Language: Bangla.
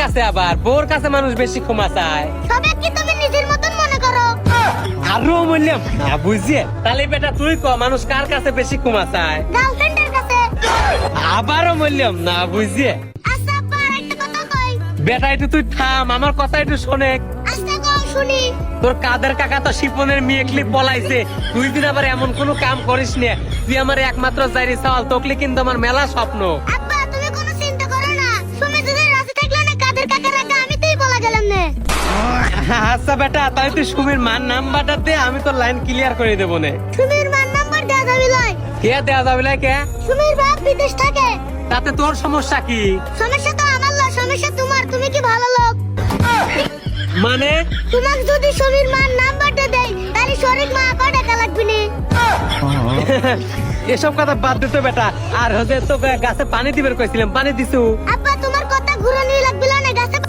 কাছে আবার বউর কাছে মানুষ বেশি ক্ষমা চায়। সবে কি তুমি নিজের মতন মনে করো? আরো বললাম না বুঝিয়ে, তাহলে বেটা তুই ক মানুষ কার কাছে বেশি ক্ষমা চায়? গার্লফ্রেন্ডের কাছে। আবারও বললাম না বুঝিয়ে। আচ্ছা আব্বা আরেকটা কথা কই। বেটা একটু তুই থাম, আমার কথা একটু শোনে। আচ্ছা কও শুনি। তোর কাদের কাকা তো শিপনের মেয়েকলি পলাইছে, তুই দিন আবার এমন কোনো কাম করিস না। তুই আমার একমাত্র জাইরি সওয়াল, তোকলি কিন্তু আমার মেলা স্বপ্ন। আব্বা তুমি কোনো চিন্তা করো না, তুমি যদি রাজি থাকলে না কাদের কাকার আগে আমি তুই বলা গেলাম না। আচ্ছা বেটা, তাই তুই সুমির মার নাম্বারটা দে, আমি তোর লাইন ক্লিয়ার করে দেবো নে। সুমির মার নাম্বার দেয়া যাবে লয়। কে দেয়া যাবে না কে? সুমির বাপ বিদেশ থাকে। তাতে তোর সমস্যা কি? সমস্যা তো আমার লয়, সমস্যা তোমার। তুমি কি ভালো লোক? মানে তোমাক যদি সুমির মার নাম্বারটা দেই তাহলে শরীর মা কয় টাকা লাগবে না? এসব কথা বাদ দিতে বেটা। আর হচ্ছে তো গাছে পানি দিবের কইছিলাম, পানি দিছু? আব্বা তোমার কথা ঘুরানি